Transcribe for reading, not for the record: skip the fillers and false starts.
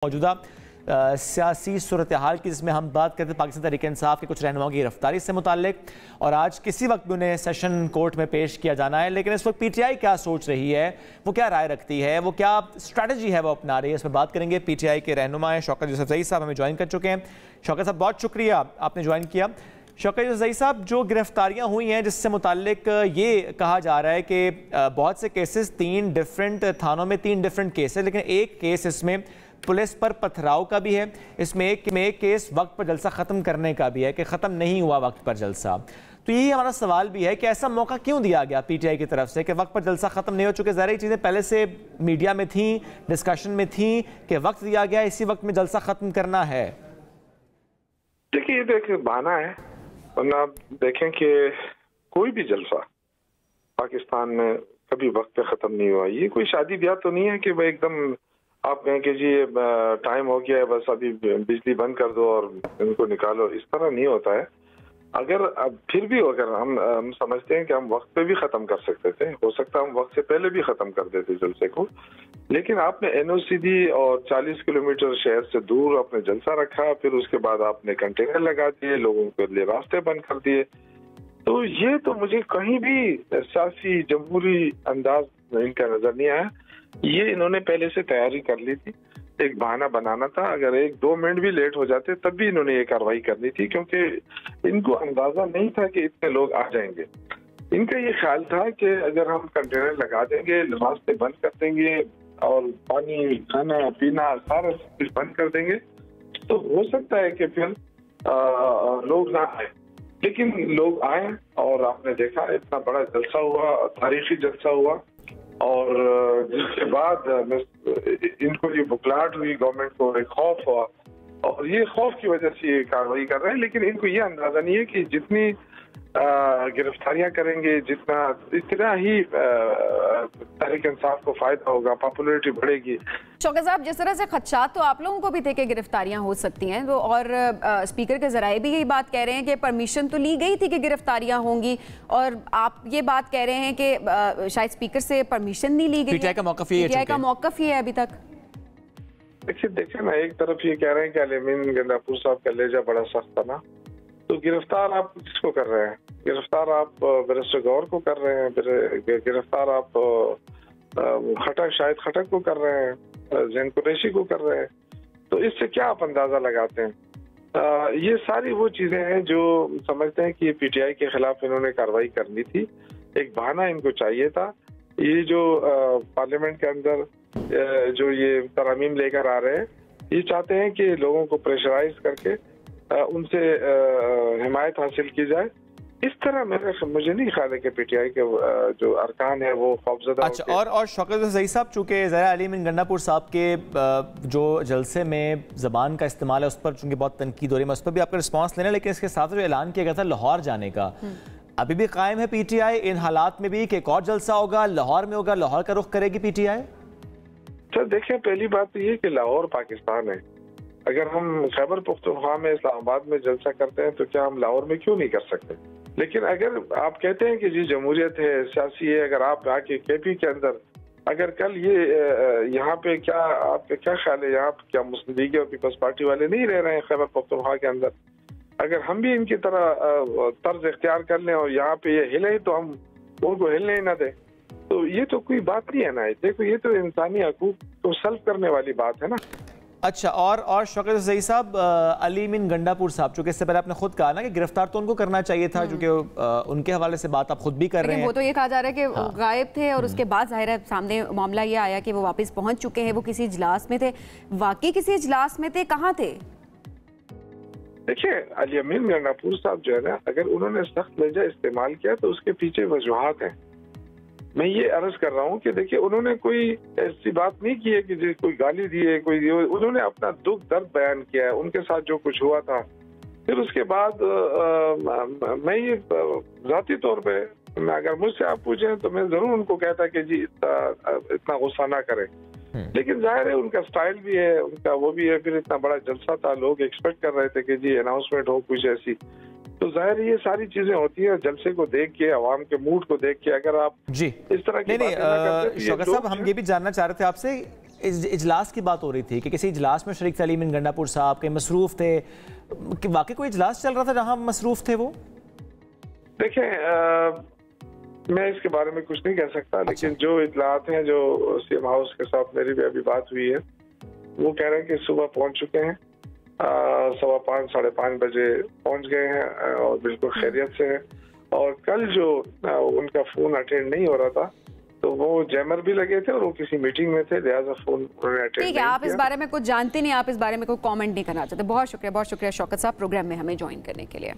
मौजूदा सियासी सूरत हाल की, जिसमें हम बात करते हैं पाकिस्तान तहरीक इंसाफ के कुछ रहनुमाओं की गिरफ्तारी से मुताल्लिक, और आज किसी वक्त भी उन्हें सेशन कोर्ट में पेश किया जाना है। लेकिन इस वक्त पीटीआई क्या सोच रही है, वो क्या राय रखती है, वो क्या स्ट्रैटेजी है वो अपना रही है, इस पर बात करेंगे। पीटीआई के रहनुमा शौकत यूसुफजई साहब हमें ज्वाइन कर चुके हैं। शौकत साहब, बहुत शुक्रिया आपने ज्वाइन किया। शौकत यूसुफजई साहब, जो गिरफ्तारियां हुई हैं जिससे मुताल्लिक ये कहा जा रहा है कि बहुत से केसेस 3 डिफरेंट थानों में 3 डिफरेंट केस है, लेकिन एक केस इसमें पुलिस पर पथराव का भी है, इसमें एक केस वक्त पर जलसा ख़त्म करने का भी है कि ख़त्म नहीं हुआ वक्त पर जलसा। तो यही हमारा सवाल भी है कि ऐसा मौका क्यों दिया गया पीटीआई की तरफ से कि वक्त पर जलसा ख़त्म नहीं हो चुके। ज़रा ये चीज़ें पहले से मीडिया में थी, डिस्कशन में थी कि वक्त दिया गया, इसी वक्त में जलसा ख़त्म करना है। देखिए, ये तो एक बहाना है, वरना आप देखें कि कोई भी जलसा पाकिस्तान में कभी वक्त पे ख़त्म नहीं हुआ। ये कोई शादी ब्याह तो नहीं है कि भाई एकदम आप कहें कि जी टाइम हो गया है, बस अभी बिजली बंद कर दो और इनको निकालो। इस तरह नहीं होता है। अगर अब फिर भी अगर हम समझते हैं कि हम वक्त पे भी ख़त्म कर सकते थे, हो सकता है हम वक्त से पहले भी ख़त्म कर देते जलसे को, लेकिन आपने एनओसी दी और 40 किलोमीटर शहर से दूर आपने जलसा रखा, फिर उसके बाद आपने कंटेनर लगा दिए, लोगों के लिए रास्ते बंद कर दिए। तो ये तो मुझे कहीं भी सियासी जमहूरी अंदाज इनका नजर नहीं आया। ये इन्होंने पहले से तैयारी कर ली थी, एक बहाना बनाना था। अगर 1-2 मिनट भी लेट हो जाते तब भी इन्होंने ये कार्रवाई करनी थी, क्योंकि इनको अंदाजा नहीं था कि इतने लोग आ जाएंगे। इनका ये ख्याल था कि अगर हम कंटेनर लगा देंगे, रास्ते बंद कर देंगे और पानी खाना पीना सारा कुछ बंद कर देंगे, तो हो सकता है कि फिर लोग ना आए। लेकिन लोग आए और आपने देखा इतना बड़ा जलसा हुआ, तारीखी जलसा हुआ, और जिसके बाद इनको ये बुखलाहट हुई, गवर्नमेंट को एक खौफ हुआ, और ये खौफ की वजह से ये कार्रवाई कर रहे हैं। लेकिन इनको ये अंदाजा नहीं है कि जितनी गिरफ्तारियां करेंगे, इतना ही तहरीक इंसाफ को फायदा होगा, पॉपुलैरिटी बढ़ेगी। शौकत साहब, जिस तरह से खदशात तो आप लोगों को भी थे कि गिरफ्तारियां हो सकती हैं, तो और स्पीकर के जराए भी यही बात कह रहे हैं कि परमिशन तो ली गई थी कि गिरफ्तारियां होंगी, और आप ये बात कह रहे हैं कि शायद स्पीकर से परमिशन नहीं ली गई। पीटीआई का मौक़िफ़ ये है अभी तक। देखिए ना, एक तरफ ये कह रहे हैं कि अली-अमीन गंडापुर साहब का लहजा बड़ा सख्त था ना, तो गिरफ्तार आप किसको कर रहे हैं? गिरफ्तार आप बैरिस्टर गौर को कर रहे हैं, गिरफ्तार आप शाहिद खटक को कर रहे हैं, जैन कुरैशी को कर रहे हैं। तो इससे क्या आप अंदाजा लगाते हैं? ये सारी वो चीजें हैं जो समझते हैं कि पीटीआई के खिलाफ इन्होंने कार्रवाई करनी थी, एक बहाना इनको चाहिए था। ये जो पार्लियामेंट के अंदर जो ये तरमीम लेकर आ रहे हैं, ये चाहते हैं कि लोगों को प्रेशराइज करके उनसे हिमायत हासिल की जाए। इस तरह मुझे नहीं ख्याल है कि पीटीआई के जो अरकान है वो खौफजदा। अच्छा, और शौकत यूसुफजई साहब, चूंकि ज़रा अली-अमीन गंडापुर साहब के जो जलसे में ज़बान का इस्तेमाल है उस पर चूंकि बहुत तनकीद हो रही है, मैं उस पर भी आपका रिस्पॉन्स लेना, लेकिन इसके साथ जो ऐलान किया गया था लाहौर जाने का, अभी भी कायम है पीटीआई इन हालात में भी कि एक और जलसा होगा, लाहौर में होगा, लाहौर का रुख करेगी पीटीआई? सर देखिए, पहली बात तो ये कि लाहौर पाकिस्तान है। अगर हम खैबर पख्तूनख्वा में, इस्लामाबाद में जलसा करते हैं तो क्या हम लाहौर में क्यों नहीं कर सकते? लेकिन अगर आप कहते हैं कि जी जमहूरियत है, सियासी है, अगर आप आके केपी के अंदर अगर कल ये यहाँ पे क्या आपका क्या ख्याल है, यहाँ क्या मुस्लिम लीग और पीपल्स पार्टी वाले नहीं रह रहे हैं खैबर पख्तूनख्वा के अंदर? अगर हम भी इनकी तरह तर्ज इख्तियार कर लें और यहाँ पे ये हिले तो हम उनको हिलने ही ना दें, तो ये तो कोई बात नहीं है ना। देखो, ये तो इंसानी हकूक को सल्ब करने वाली बात है ना। अच्छा, और शौकत यूसुफजई साहब, अली-अमीन गंडापुर साहब, चूंकि इससे पहले आपने खुद कहा ना कि गिरफ्तार तो उनको करना चाहिए था, क्योंकि उनके हवाले से बात आप खुद भी कर रहे हैं। वो तो ये कहा जा रहा है कि वो गायब थे, और उसके बाद जाहिर है सामने मामला ये आया कि वो वापस पहुंच चुके हैं, वो किसी इजलास में थे। वाकई किसी इजलास में थे? कहाँ थे? देखिए, अली-अमीन गंडापुर साहब जो है ना, अगर उन्होंने सख्त लहजा इस्तेमाल किया तो उसके पीछे वजूहात हैं। मैं ये अर्ज कर रहा हूँ कि देखिए, उन्होंने कोई ऐसी बात नहीं की है कि कोई गाली दी है, उन्होंने अपना दुख दर्द बयान किया है, उनके साथ जो कुछ हुआ था। फिर उसके बाद मैं ये जाती तौर पे, अगर मुझसे आप पूछें तो मैं जरूर उनको कहता कि जी इतना गुस्सा ना करें। लेकिन जाहिर है उनका स्टाइल भी है, उनका वो भी है। फिर इतना बड़ा जलसा था, लोग एक्सपेक्ट कर रहे थे कि जी अनाउंसमेंट हो कुछ ऐसी, तो जाहिर ये सारी चीजें होती हैं। जलसे को देख के, आवाम के मूड को देख के अगर आप जी इस तरह की शौकत साहब, हम ये भी जानना चाह रहे थे आपसे इजलास की बात हो रही थी कि किसी इजलास में शरीक थे अली अमीन गंडापुर साहब, के मसरूफ़ थे, कि वाकई कोई इजलास चल रहा था जहाँ मसरूफ़ थे वो? देखें, मैं इसके बारे में कुछ नहीं कह सकता, लेकिन जो इतलात हैं, जो सीएम हाउस के साथ मेरी भी अभी बात हुई है, वो कह रहे हैं कि सुबह पहुंच चुके हैं, 5:15 साढ़े 5 बजे पहुंच गए हैं और बिल्कुल खैरियत से है। और कल जो उनका फोन अटेंड नहीं हो रहा था, तो वो जैमर भी लगे थे और वो किसी मीटिंग में थे, लिहाजा फोन उन्होंने अटेंड नहीं किया। आप इस बारे में कुछ जानते नहीं, आप इस बारे में कोई कमेंट नहीं करना चाहते। बहुत शुक्रिया शौकत साहब प्रोग्राम में हमें ज्वाइन करने के लिए।